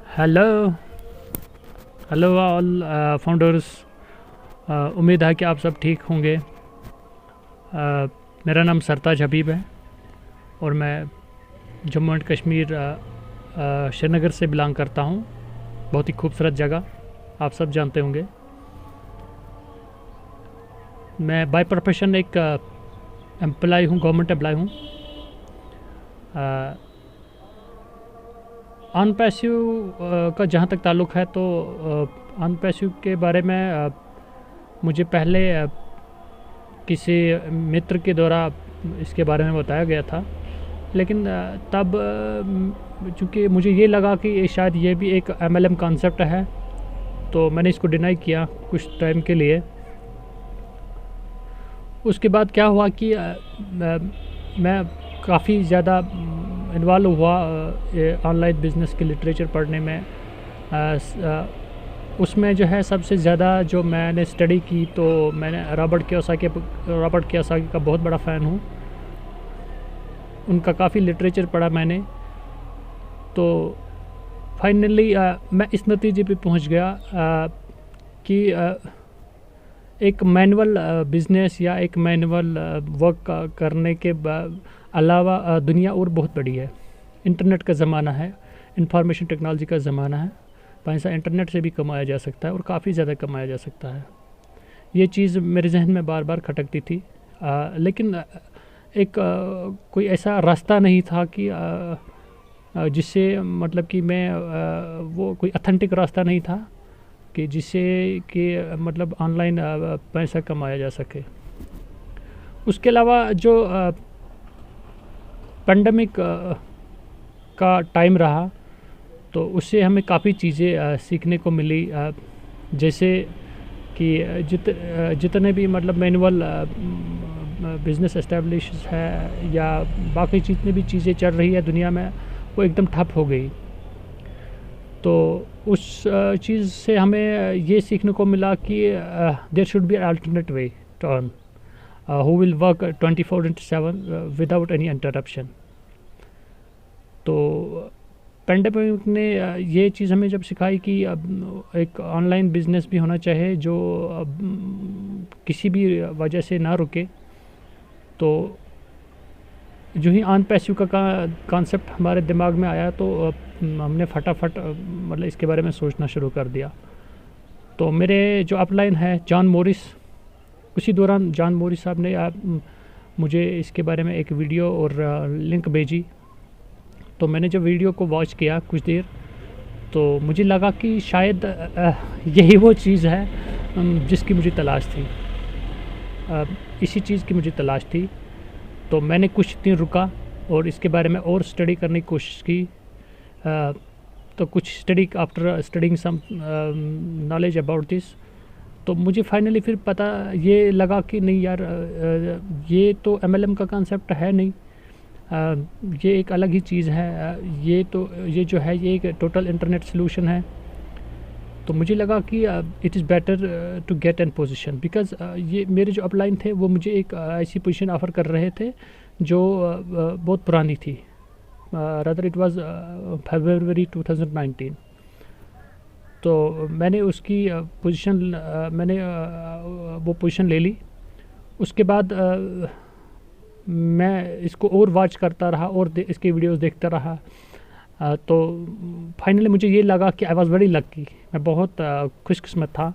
Hello hello all founders. उम्मीद है कि आप सब ठीक होंगे। मेरा नाम सरताज हबीब है और मैं जम्मू एंड कश्मीर श्रीनगर से बिलोंग करता हूँ। बहुत ही खूबसूरत जगह, आप सब जानते होंगे। मैं बाय प्रोफेशन एक एम्प्लॉय हूँ, गवर्नमेंट एम्प्लॉय हूँ। अनपैसिव का जहाँ तक ताल्लुक़ है तो अनपैसिव के बारे में मुझे पहले किसी मित्र के द्वारा इसके बारे में बताया गया था, लेकिन तब चूँकि मुझे ये लगा कि शायद ये भी एक MLM कॉन्सेप्ट है, तो मैंने इसको डिनाई किया कुछ टाइम के लिए। उसके बाद क्या हुआ कि मैं काफ़ी ज़्यादा इन्वॉल्व हुआ ऑनलाइन बिज़नेस के लिटरेचर पढ़ने में। उसमें जो है सबसे ज़्यादा जो मैंने स्टडी की, तो मैंने रॉबर्ट कियोसाकी का बहुत बड़ा फ़ैन हूँ। उनका काफ़ी लिटरेचर पढ़ा मैंने, तो फाइनली मैं इस नतीजे पे पहुँच गया कि एक मैनुअल बिज़नेस या एक मैनुअल वर्क करने के अलावा दुनिया और बहुत बड़ी है। इंटरनेट का ज़माना है, इंफॉर्मेशन टेक्नोलॉजी का ज़माना है। पैसा इंटरनेट से भी कमाया जा सकता है और काफ़ी ज़्यादा कमाया जा सकता है। ये चीज़ मेरे जहन में बार बार खटकती थी, लेकिन एक कोई ऐसा रास्ता नहीं था कि जिससे मतलब कि मैं वो कोई ऑथेंटिक रास्ता नहीं था कि जिससे कि मतलब ऑनलाइन पैसा कमाया जा सके। उसके अलावा जो पेंडेमिक का टाइम रहा, तो उससे हमें काफ़ी चीज़ें सीखने को मिली। जैसे कि जितने भी मतलब मैनुअल बिज़नेस एस्टेब्लिश है या बाकी जितनी भी चीज़ें चल रही है दुनिया में, वो एकदम ठप हो गई। तो उस चीज़ से हमें ये सीखने को मिला कि there should be alternate way to earn who will work 24/7 without any interruption. तो पेंडेमिक ने ये चीज़ हमें जब सिखाई कि अब एक ऑनलाइन बिज़नेस भी होना चाहिए जो किसी भी वजह से ना रुके, तो जो ही अनपैसिव का कॉन्सेप्ट हमारे दिमाग में आया, तो हमने फटाफट मतलब इसके बारे में सोचना शुरू कर दिया। तो मेरे जो अपलाइन है जॉन मॉरिस, उसी दौरान जॉन मॉरिस साहब ने मुझे इसके बारे में एक वीडियो और लिंक भेजी। तो मैंने जब वीडियो को वॉच किया कुछ देर, तो मुझे लगा कि शायद यही वो चीज़ है जिसकी मुझे तलाश थी। इसी चीज़ की मुझे तलाश थी। तो मैंने कुछ दिन रुका और इसके बारे में और स्टडी करने की कोशिश की। तो कुछ after studying some knowledge about this, तो मुझे फाइनली फिर पता ये लगा कि नहीं यार, ये तो MLM का कॉन्सेप्ट है नहीं, ये एक अलग ही चीज़ है। ये जो है ये एक टोटल इंटरनेट सोल्यूशन है। तो मुझे लगा कि it is better to get an position, because ये मेरे जो अपलाइन थे वो मुझे एक ऐसी पोजीशन ऑफ़र कर रहे थे जो बहुत पुरानी थी। रादर इट वाज फरवरी 2019। तो मैंने उसकी वो पोजीशन ले ली। उसके बाद मैं इसको और वॉच करता रहा और इसके वीडियोस देखता रहा। तो फाइनली मुझे ये लगा कि आई वाज़ वेरी लकी, मैं बहुत खुशकिस्मत था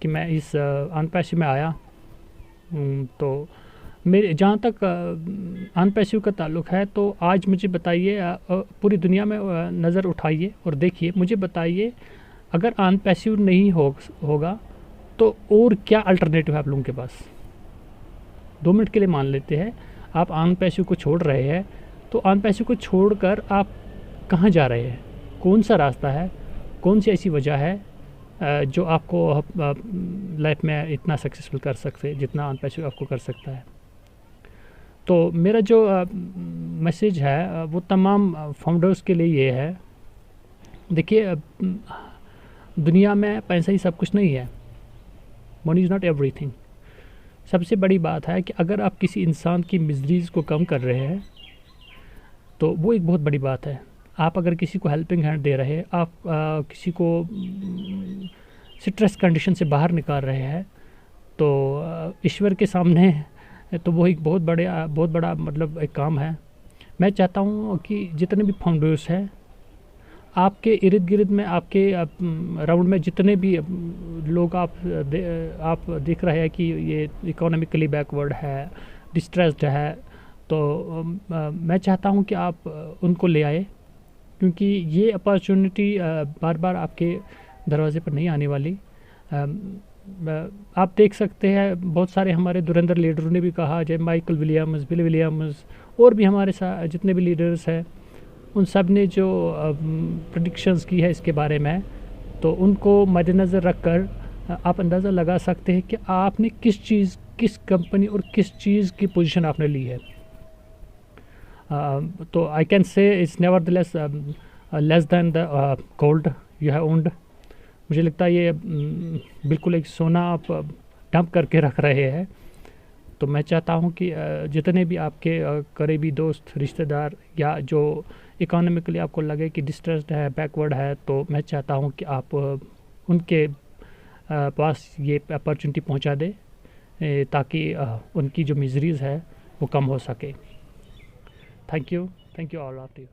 कि मैं इस अनपैसिव में आया। तो मेरे जहाँ तक अनपैसिव का ताल्लुक़ है, तो आज मुझे बताइए, पूरी दुनिया में नज़र उठाइए और देखिए, मुझे बताइए अगर अनपैसिव नहीं होगा तो और क्या अल्टरनेटिव है आप लोगों के पास। 2 मिनट के लिए मान लेते हैं आप अनपैसिव को छोड़ रहे हैं, तो अनपैसिव को छोड़कर आप कहाँ जा रहे हैं, कौन सा रास्ता है, कौन सी ऐसी वजह है जो आपको लाइफ में इतना सक्सेसफुल कर सकते जितना अनपैसिव आपको कर सकता है। तो मेरा जो मैसेज है वो तमाम फाउंडर्स के लिए ये है, देखिए दुनिया में पैसा ही सब कुछ नहीं है। Money is not everything. सबसे बड़ी बात है कि अगर आप किसी इंसान की मिजरीज़ को कम कर रहे हैं, तो वो एक बहुत बड़ी बात है। आप अगर किसी को हेल्पिंग हैंड दे रहे हैं, आप किसी को स्ट्रेस कंडीशन से बाहर निकाल रहे हैं, तो ईश्वर के सामने तो वो एक बहुत बड़ा मतलब एक काम है। मैं चाहता हूँ कि जितने भी फाउंडर्स हैं, आपके इर्द गिर्द में, आपके राउंड में जितने भी लोग आप देख रहे हैं कि ये इकोनॉमिकली बैकवर्ड है, डिस्ट्रेस्ड है, तो मैं चाहता हूँ कि आप उनको ले आए, क्योंकि ये अपॉर्चुनिटी बार बार आपके दरवाजे पर नहीं आने वाली। आप देख सकते हैं बहुत सारे हमारे धुरंधर लीडरों ने भी कहा, जैसे माइकल विलियम्स, बिल विलियम्स और भी हमारे साथ जितने भी लीडर्स हैं, उन सब ने जो प्रेडिक्शंस की है इसके बारे में, तो उनको मद्देनज़र रखकर आप अंदाज़ा लगा सकते हैं कि आपने किस कंपनी और किस चीज़ की पोजीशन आपने ली है। तो I can say it's nevertheless less than the gold you have owned. मुझे लगता है ये बिल्कुल एक सोना आप डंप करके रख रहे हैं। तो मैं चाहता हूँ कि जितने भी आपके करीबी दोस्त, रिश्तेदार या जो इकोनॉमिकली आपको लगे कि डिस्ट्रेस्ड है, बैकवर्ड है, तो मैं चाहता हूँ कि आप उनके पास ये अपॉर्चुनिटी पहुँचा दें, ताकि उनकी जो मिजरीज़ है वो कम हो सके। Thank you all of you.